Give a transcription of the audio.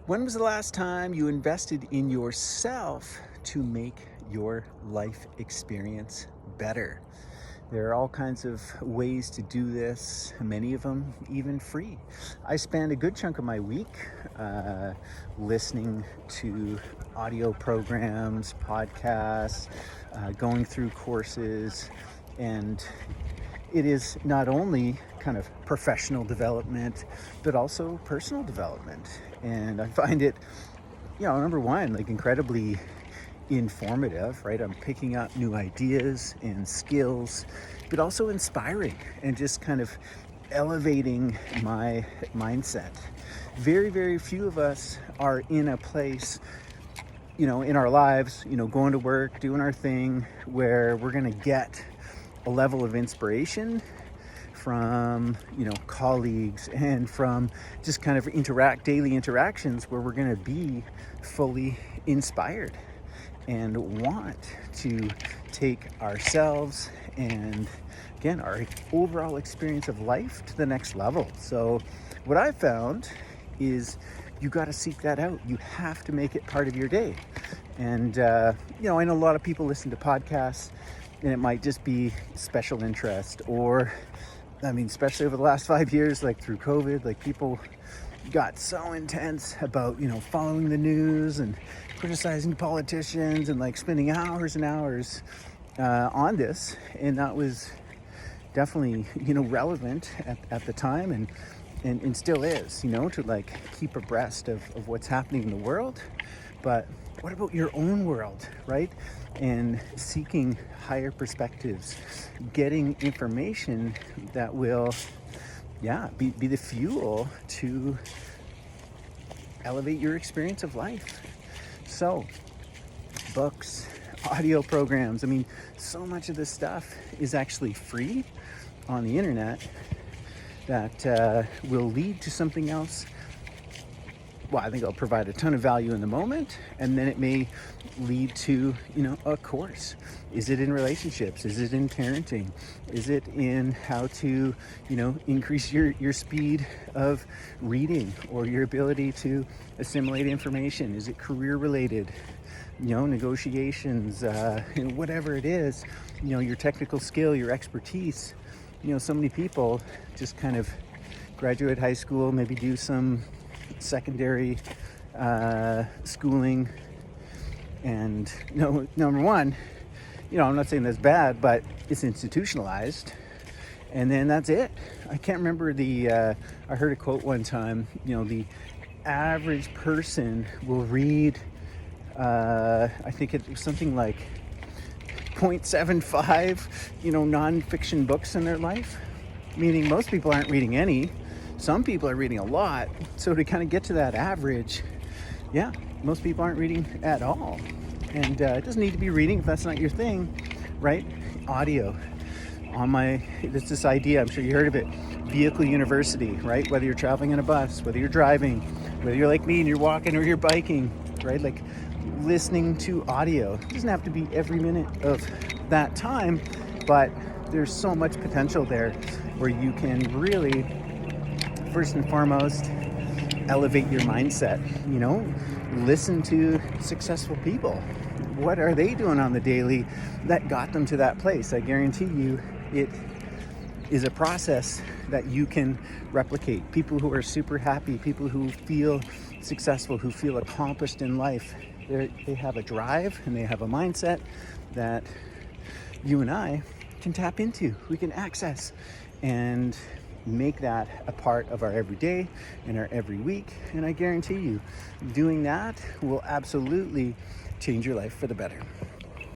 When was the last time you invested in yourself to make your life experience better? There are all kinds of ways to do this, many of them even free. I spend a good chunk of my week listening to audio programs, podcasts, going through courses, and it is not only kind of professional development, but also personal development. And I find it, number one, like incredibly informative, right? I'm picking up new ideas and skills, but also inspiring and just kind of elevating my mindset. Very, very few of us are in a place, in our lives, going to work, doing our thing, where we're going to get a level of inspiration from colleagues and from just kind of daily interactions where we're going to be fully inspired and want to take ourselves and again our overall experience of life to the next level. So what I've found is you got to seek that out. You have to make it part of your day. And I know a lot of people listen to podcasts and it might just be special interest, or especially over the last 5 years, like through COVID, like people got so intense about, following the news and criticizing politicians and like spending hours and hours on this. And that was definitely, relevant at the time and still is, to like keep abreast of what's happening in the world. But what about your own world, right? And seeking higher perspectives, getting information that will, be the fuel to elevate your experience of life. So, books, audio programs, so much of this stuff is actually free on the internet that will lead to something else. Well, I think it'll provide a ton of value in the moment, and then it may lead to, a course. Is it in relationships? Is it in parenting? Is it in how to, increase your speed of reading or your ability to assimilate information? Is it career related? Negotiations, whatever it is, your technical skill, your expertise. So many people just kind of graduate high school, maybe do some secondary schooling, and number one, I'm not saying that's bad, but it's institutionalized, and then that's it. I can't remember I heard a quote one time, the average person will read I think it was something like 0.75 non-fiction books in their life, meaning most people aren't reading any. Some people are reading a lot. So to kind of get to that average, most people aren't reading at all. And it doesn't need to be reading if that's not your thing, right? Audio. There's this idea, I'm sure you heard of it, vehicle university, right? Whether you're traveling in a bus, whether you're driving, whether you're like me and you're walking or you're biking, right? Like listening to audio. It doesn't have to be every minute of that time, but there's so much potential there where you can really, first and foremost, elevate your mindset. Listen to successful people. What are they doing on the daily that got them to that place? I guarantee you it is a process that you can replicate. People who are super happy, people who feel successful, who feel accomplished in life, they have a drive and they have a mindset that you and I can tap into, we can access, and make that a part of our everyday and our every week. And I guarantee you, doing that will absolutely change your life for the better.